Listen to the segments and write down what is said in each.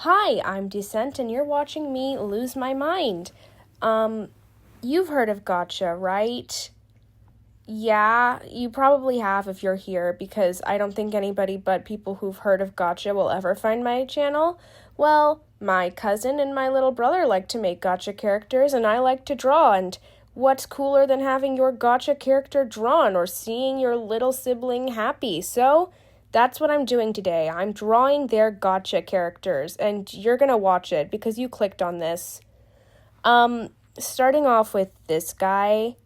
Hi, I'm Descent, and you're watching me lose my mind. You've heard of Gacha, right? Yeah, you probably have if you're here, because I don't think anybody but people who've heard of Gacha will ever find my channel. Well, my cousin and my little brother like to make Gacha characters, and I like to draw, and what's cooler than having your Gacha character drawn or seeing your little sibling happy? So, that's what I'm doing today. I'm drawing their Gacha characters, and you're gonna watch it because you clicked on this. Starting off with this guy.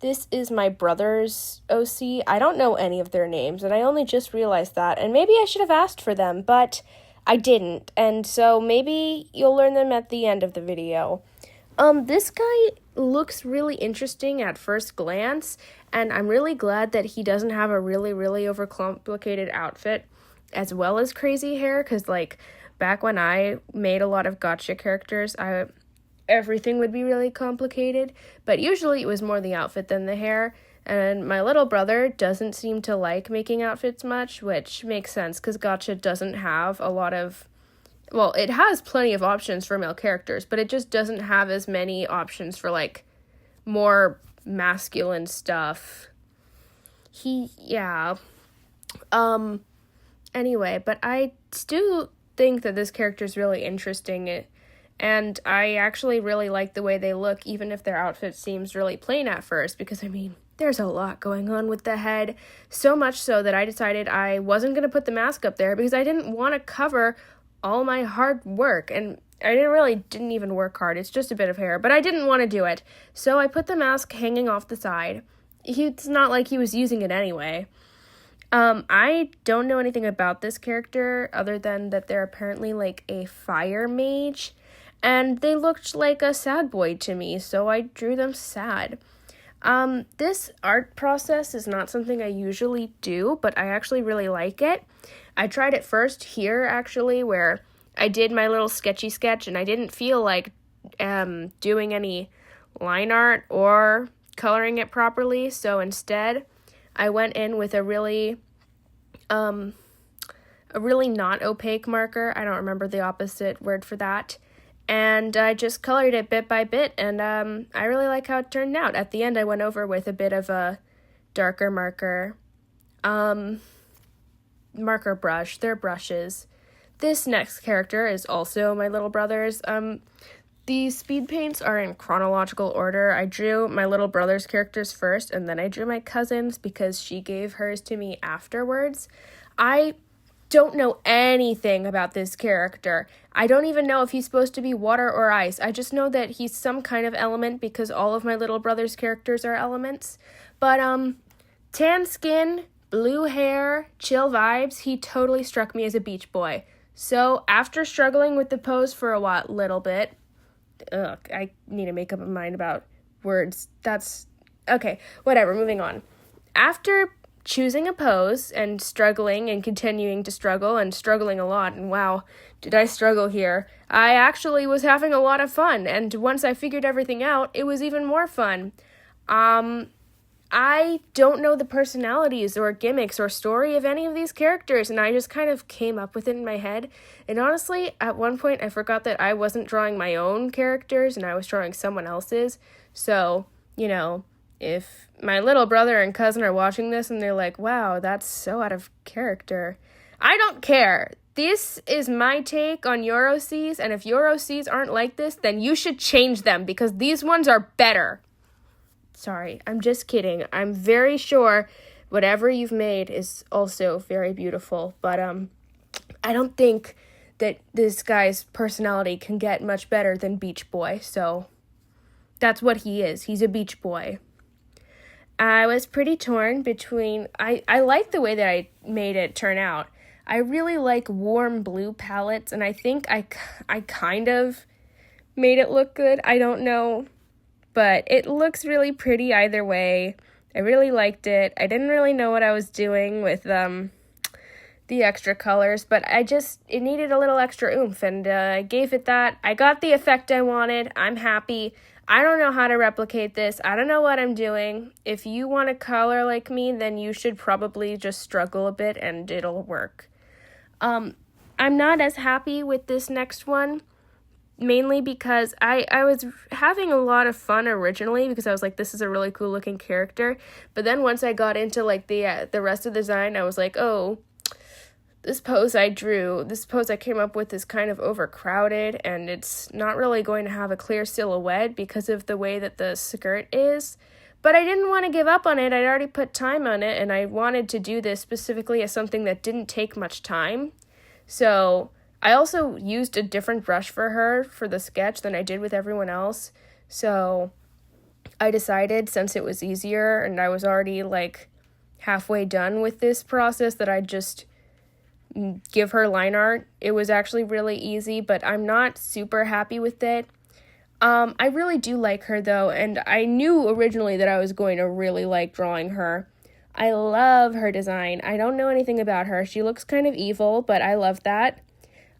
This is my brother's OC. I don't know any of their names, and I only just realized that. And maybe I should have asked for them, but I didn't. And so maybe you'll learn them at the end of the video. This guy looks really interesting at first glance, and I'm really glad that he doesn't have a really, really overcomplicated outfit as well as crazy hair, because, like, back when I made a lot of Gacha characters, everything would be really complicated, but usually it was more the outfit than the hair, and my little brother doesn't seem to like making outfits much, which makes sense, because Gacha doesn't have a lot of, well, it has plenty of options for male characters, but it just doesn't have as many options for, like, more masculine stuff. Anyway, but I do think that this character is really interesting, and I actually really like the way they look, even if their outfit seems really plain at first, because, I mean, there's a lot going on with the head, so much so that I decided I wasn't going to put the mask up there, because I didn't want to cover all my hard work, and I didn't even work hard, it's just a bit of hair, but I didn't want to do it, so I put the mask hanging off the side. It's not like he was using it anyway. I don't know anything about this character, other than that they're apparently, like, a fire mage, and they looked like a sad boy to me, so I drew them sad. This art process is not something I usually do, but I actually really like it. I tried it first here, actually, where I did my little sketchy sketch, and I didn't feel like doing any line art or coloring it properly, so instead I went in with a really not opaque marker. I don't remember the opposite word for that. And I just colored it bit by bit, and I really like how it turned out. At the end, I went over with a bit of a darker marker. Marker brush. They're brushes. This next character is also my little brother's. The speed paints are in chronological order. I drew my little brother's characters first, and then I drew my cousin's because she gave hers to me afterwards. I don't know anything about this character. I don't even know if he's supposed to be water or ice. I just know that he's some kind of element because all of my little brother's characters are elements. But, tan skin, blue hair, chill vibes, he totally struck me as a beach boy. So, after struggling with the pose for a little bit, I need to make up my mind about words. Okay, whatever, moving on. After choosing a pose and struggling and continuing to struggle and struggling a lot, and wow, did I struggle here. I actually was having a lot of fun, and once I figured everything out, it was even more fun. I don't know the personalities or gimmicks or story of any of these characters, and I just kind of came up with it in my head. And honestly, at one point, I forgot that I wasn't drawing my own characters, and I was drawing someone else's. So, you know, if my little brother and cousin are watching this and they're like, wow, that's so out of character, I don't care. This is my take on your OCs, and if your OCs aren't like this, then you should change them, because these ones are better. Sorry, I'm just kidding. I'm very sure whatever you've made is also very beautiful, but I don't think that this guy's personality can get much better than Beach Boy, so that's what he is. He's a beach boy. I was pretty torn between, I like the way that I made it turn out. I really like warm blue palettes, and I think I kind of made it look good. I don't know, but it looks really pretty either way. I really liked it. I didn't really know what I was doing with the extra colors, but it needed a little extra oomph, and I gave it that. I got the effect I wanted. I'm happy. I don't know how to replicate this. I don't know what I'm doing. If you want to color like me, then you should probably just struggle a bit and it'll work. I'm not as happy with this next one, mainly because I was having a lot of fun originally because I was like, this is a really cool looking character. But then once I got into like the rest of the design, I was like, oh, this pose I came up with is kind of overcrowded, and it's not really going to have a clear silhouette because of the way that the skirt is. But I didn't want to give up on it. I'd already put time on it, and I wanted to do this specifically as something that didn't take much time. So I also used a different brush for her for the sketch than I did with everyone else. So I decided, since it was easier and I was already like halfway done with this process, that I'd just give her line art. It was actually really easy, but I'm not super happy with it. I really do like her though, and I knew originally that I was going to really like drawing her. I love her design. I don't know anything about her. She looks kind of evil, but I love that.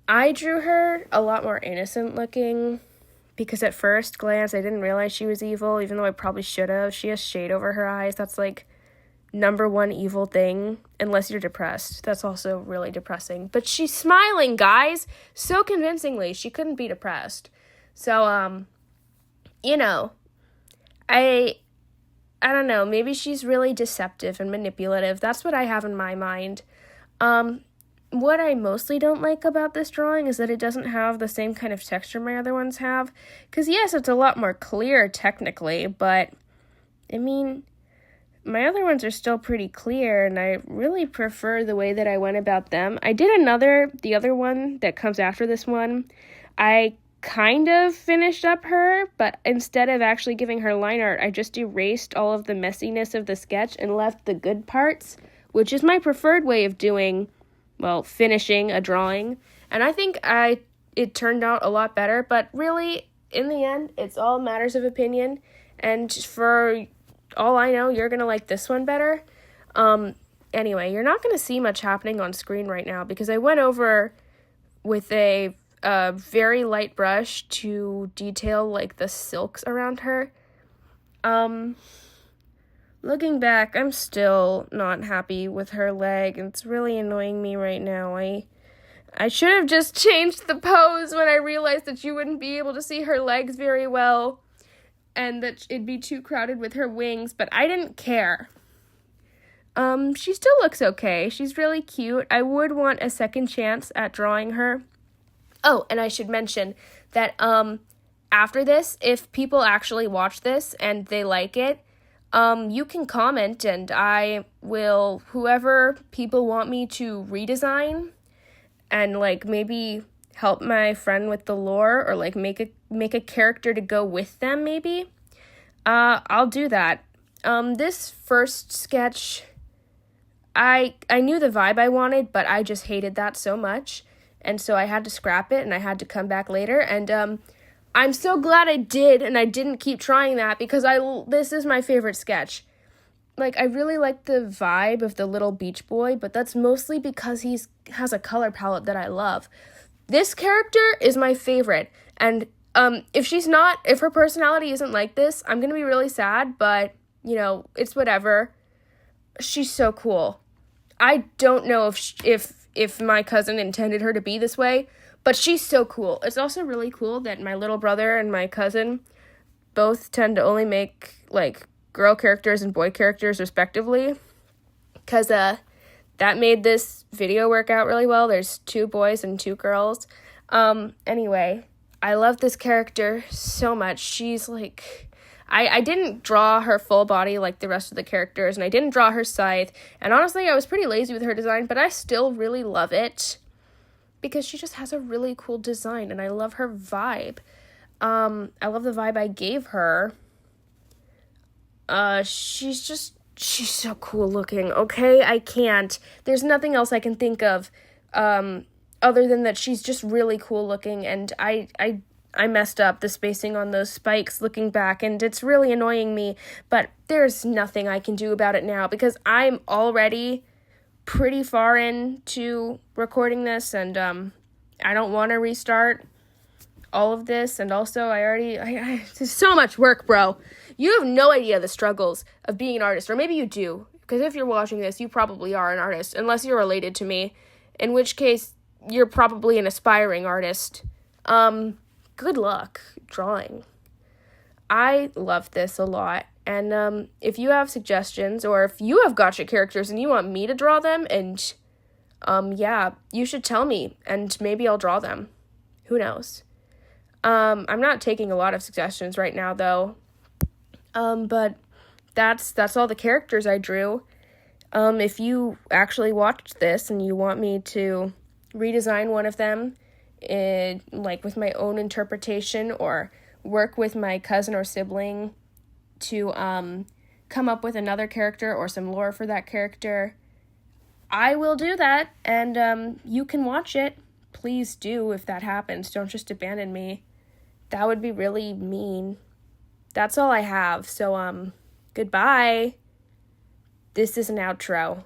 I drew her a lot more innocent looking because at first glance I didn't realize she was evil, even though I probably should have. She has shade over her eyes. That's like number one evil thing, unless you're depressed. That's also really depressing. But she's smiling, guys, so convincingly. She couldn't be depressed. So, you know, I don't know, maybe she's really deceptive and manipulative. That's what I have in my mind. What I mostly don't like about this drawing is that it doesn't have the same kind of texture my other ones have. Because yes, it's a lot more clear technically, but I mean, my other ones are still pretty clear, and I really prefer the way that I went about them. I did the other one that comes after this one. I kind of finished up her, but instead of actually giving her line art, I just erased all of the messiness of the sketch and left the good parts, which is my preferred way of doing, well, finishing a drawing. And I think it turned out a lot better, but really, in the end, it's all matters of opinion, and for all I know, you're going to like this one better. Anyway, you're not going to see much happening on screen right now because I went over with a very light brush to detail like the silks around her. Looking back, I'm still not happy with her leg. It's really annoying me right now. I should have just changed the pose when I realized that you wouldn't be able to see her legs very well, and that it'd be too crowded with her wings, but I didn't care. She still looks okay. She's really cute. I would want a second chance at drawing her. Oh, and I should mention that, after this, if people actually watch this and they like it, you can comment, and I will, whoever people want me to redesign and, like, maybe help my friend with the lore, or like make a character to go with them, maybe. I'll do that. This first sketch, I knew the vibe I wanted, but I just hated that so much, and so I had to scrap it, and I had to come back later, and I'm so glad I did, and I didn't keep trying that, because this is my favorite sketch. Like, I really like the vibe of the little beach boy, but that's mostly because he has a color palette that I love. This character is my favorite, and if her personality isn't like this, I'm gonna be really sad, but, you know, it's whatever. She's so cool. I don't know if my cousin intended her to be this way, but she's so cool. It's also really cool that my little brother and my cousin both tend to only make, like, girl characters and boy characters, respectively, because, that made this video work out really well. There's 2 boys and 2 girls. Anyway, I love this character so much. She's like, I didn't draw her full body like the rest of the characters, and I didn't draw her scythe, and honestly, I was pretty lazy with her design, but I still really love it, because she just has a really cool design, and I love her vibe. I love the vibe I gave her. She's so cool looking, okay? I can't. There's nothing else I can think of, other than that she's just really cool looking, and I messed up the spacing on those spikes looking back, and it's really annoying me, but there's nothing I can do about it now, because I'm already pretty far into recording this, and, I don't want to restart all of this, and also there's so much work, bro. You have no idea the struggles of being an artist, or maybe you do, because if you're watching this, you probably are an artist, unless you're related to me, in which case, you're probably an aspiring artist. Good luck drawing. I love this a lot. And if you have suggestions, or if you have gacha characters and you want me to draw them, and yeah, you should tell me, and maybe I'll draw them. Who knows? I'm not taking a lot of suggestions right now, though. But that's all the characters I drew. If you actually watched this and you want me to redesign one of them, like with my own interpretation, or work with my cousin or sibling to come up with another character or some lore for that character, I will do that, and you can watch it. Please do if that happens. Don't just abandon me. That would be really mean. That's all I have, so goodbye. This is an outro.